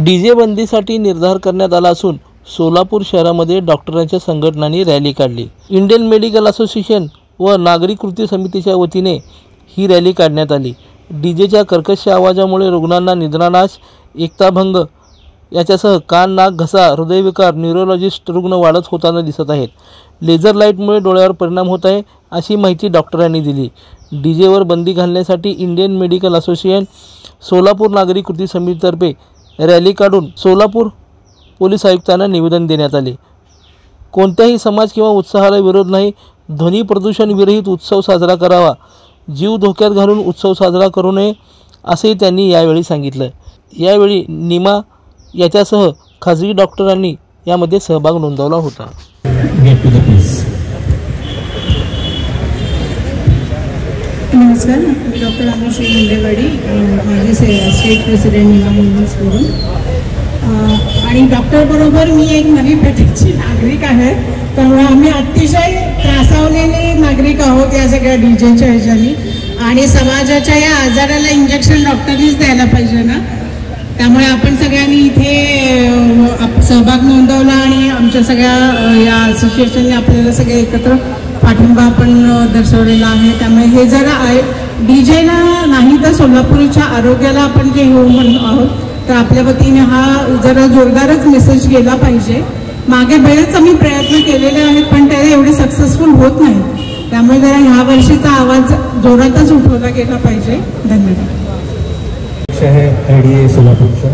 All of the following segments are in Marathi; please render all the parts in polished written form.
डीजे बंदीसाठी निर्धार करण्यात आला असून सोलापूर शहरामध्ये डॉक्टरांच्या संघटनांनी रॅली काढली। इंडियन मेडिकल असोसिएशन व नागरी कृती समितीच्या वतीने ही रॅली काढण्यात आली। डीजेच्या कर्कश आवाजामुळे रुग्णांना निद्रानाश, एकताभंग याच्यासह कान, नाक, घसा, हृदयविकार, न्यूरोलॉजिस्ट रुग्ण वाढत होताना दिसत आहेत। लेझर लाईटमुळे डोळ्यावर परिणाम होत आहे अशी माहिती डॉक्टरांनी दिली। डीजेवर बंदी घालण्यासाठी इंडियन मेडिकल असोसिएशन सोलापूर नागरी कृती समितीतर्फे रॅली काढून सोलापूर पोलीस आयुक्तांना निवेदन देण्यात आले। कोणत्याही समाज किंवा उत्साहाला विरोध नाही, ध्वनी प्रदूषण विरहित उत्सव साजरा करावा, जीव धोक्यात घालून उत्सव साजरा करू नये असेही त्यांनी यावेळी सांगितलं। यावेळी निमा याच्यासह खाजगी डॉक्टरांनी यामध्ये सहभाग नोंदवला होता। नमस्कार, मी डॉक्टर अनुश्री मुंडेवाडी, माझे स्टेट प्रेसिडेंट निमा मुंबईस फोरम, आणि डॉक्टरबरोबर मी एक नवी प्रकारची नागरिक आहे। त्यामुळे आम्ही अतिशय त्रासावलेले नागरिक आहोत या सगळ्या डीजेच्या ह्याच्यानी, आणि समाजाच्या या आजाराला इंजेक्शन डॉक्टरनीच द्यायला पाहिजे ना। त्यामुळे आपण सगळ्यांनी इथे सहभाग नोंदवला आणि आमच्या सगळ्या या असोसिएशनने आपल्याला सगळे एकत्र पाठिंबा आपण दर्शवलेला आहे। त्यामुळे हे जरा डीजेला नाही तर सोलापूरच्या आरोग्याला आपण जे हो म्हणतो आहोत, तर आपल्या वतीने हा जरा जोरदारच मेसेज गेला पाहिजे। मागे बरेच आम्ही प्रयत्न केलेले आहेत पण ते एवढे सक्सेसफुल होत नाही, त्यामुळे जरा ह्या वर्षीचा आवाज जोरातच उठवला गेला पाहिजे। धन्यवाद। आहे आयडीए सोलापूरचं,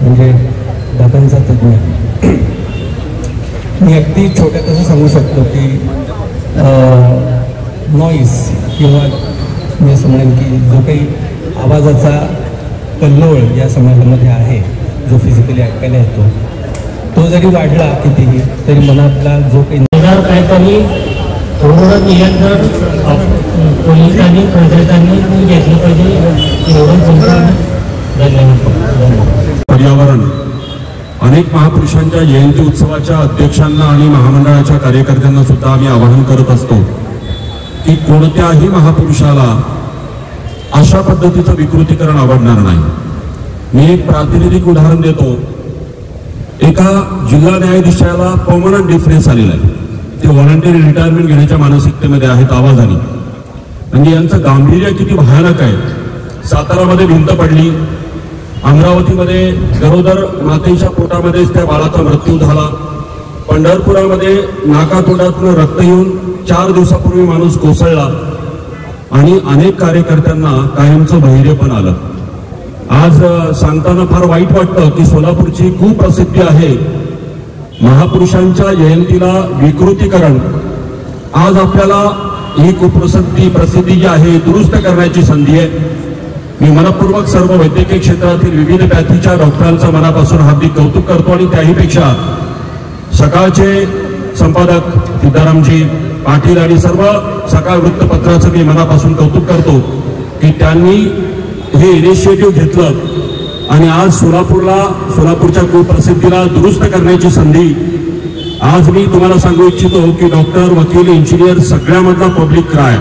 म्हणजे दातांचा तज्ञ। मी अगदी छोट्यात असं सांगू शकतो की नॉईस किंवा मी असं म्हणेन की जो काही आवाजाचा कल्लोळ या समाजामध्ये आहे, जो फिजिकली ऐकायला येतो, तो जरी वाढला कितीही तरी मनातला जो काही काहीतरी थोडं नियंत्रण पोलिसांनी प्रशासनाने घेतलं पाहिजे एवढं। पर्यावरण अनेक महापुरुषांच्या जयंती उत्सवाच्या अध्यक्षांना आणि महामंडळाच्या कार्यकर्त्यांना सुद्धा आम्ही आवाहन करत असतो की कोणत्याही महापुरुषाला अशा पद्धतीचं विकृतीकरण आवडणार नाही। मी एक प्रातिनिधिक उदाहरण देतो। एका जिल्हा न्यायाधीशाला परमनंट डिफरेन्स आलेला आहे, ते व्हॉलंटरी रिटायरमेंट घेण्याच्या मानसिकतेमध्ये आहेत आवाजाने। म्हणजे यांचं गांभीर्य किती भयानक आहे। सातारामध्ये भिंत पडली, अमरावतीमध्ये गरोदर मातेच्या पोटामध्येच त्या बाळाचा मृत्यू झाला, पंढरपुरामध्ये नाकातोंडातून रक्त येऊन 4 दिवसापूर्वी माणूस कोसळला, आणि अनेक कार्यकर्त्यांना कायमचं धैर्य पण आलं। आज सांगताना फार वाईट वाटतं की सोलापूरची खूप प्रसिद्धी आहे, महापुरुषांच्या जयंतीला विकृतीकरण। आज आपल्याला ही प्रसिद्धी जी आहे दुरुस्त करण्याची संधी आहे। मी मनपूर्वक सर्व वैद्यकीय क्षेत्रातील विविध पॅथीच्या डॉक्टरांचं मनापासून हार्दिक कौतुक करतो, आणि त्याहीपेक्षा सकाळचे संपादक सिद्धारामजी पाटील आणि सर्व सकाळ वृत्तपत्राचं मी मनापासून कौतुक करतो की त्यांनी हे इनिशिएटिव्ह घेतलं, आणि आज सोलापूरच्या कुप्रसिद्धीला दुरुस्त करण्याची संधी आज मी तुम्हाला सांगू इच्छितो की डॉक्टर, वकील, इंजिनियर सगळ्यामधला पब्लिक क्राय,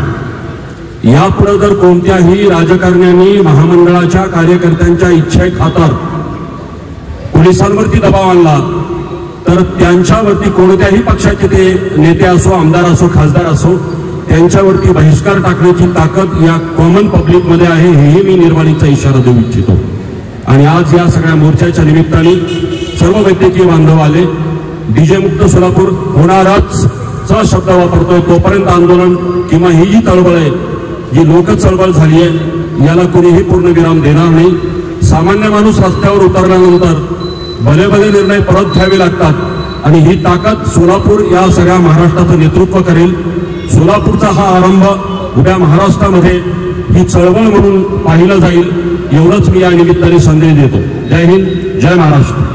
यापुढे जर कोणत्याही राजकारण्यांनी महामंडळाच्या कार्यकर्त्यांच्या इच्छेखातर पोलिसांवरती दबाव आणला तर त्यांच्यावरती कोणत्याही पक्षाचे ते नेते असो, आमदार असो, खासदार असो, त्यांच्यावरती बहिष्कार टाकण्याची ताकद या कॉमन पब्लिकमध्ये आहे, हेही मी निर्वाणीचा इशारा देऊ इच्छितो। आणि आज या सगळ्या मोर्चाच्या निमित्ताने सर्व वैद्यकीय बांधव आले। डीजे मुक्त सोलापूर होणारच चा शब्द वापरतोय, तोपर्यंत आंदोलन किंवा ही जी चळवळ आहे, जी लोक चळवळ झाली आहे, याला कोणीही पूर्णविराम देणार नाही। सामान्य माणूस रस्त्यावर उतरल्यानंतर भले भले निर्णय परत घ्यावे लागतात, आणि ही ताकद सोलापूर या सगळ्या महाराष्ट्राचं नेतृत्व करेल। सोलापूरचा हा आरंभ उद्या महाराष्ट्रामध्ये ही चळवळ म्हणून पाहिलं जाईल, एवढंच मी या निमित्ताने संदेश देतो। जय हिंद, जय महाराष्ट्र।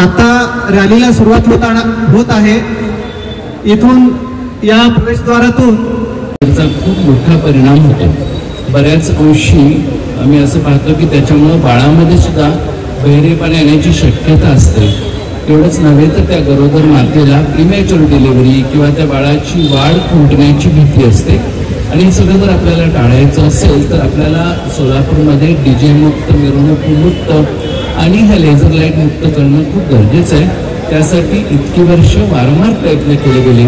आता रॅलीला सुरुवात होत आहे। इथून या प्रवेशद्वारातून त्याचा खूप मोठा परिणाम होतो। बऱ्याच अंशी आम्ही असं पाहतो की त्याच्यामुळे बाळामध्ये सुद्धा बहिरेपणा येण्याची शक्यता असते। एवढंच नव्हे तर त्या गरोदर मातेला प्रीमॅच्युअर डिलिव्हरी किंवा त्या बाळाची वाढ खुंटण्याची भीती असते। आणि हे सगळं जर आपल्याला टाळायचं असेल तर आपल्याला सोलापूरमध्ये DJ मुक्त, मिरवणूक मुक्त आणि ह्या लेझर लाईट मुक्त करणं खूप गरजेचं आहे. त्यासाठी इतकी वर्ष वारंवार प्रयत्न केले गेले,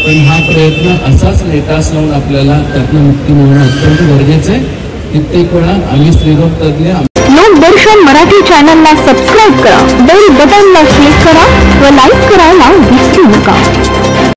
पण हा प्रयत्न असाच नेटास लावून आपल्याला त्यातनं मुक्ती मिळणं अत्यंत गरजेचं आहे. कित्येक वेळा आम्ही स्त्रीरोग तज्ज्ञ लोकदर्शन मराठी चॅनलला सबस्क्राईब करा, बेल बटनला क्लिक करा व लाईक करायला विसरू नका.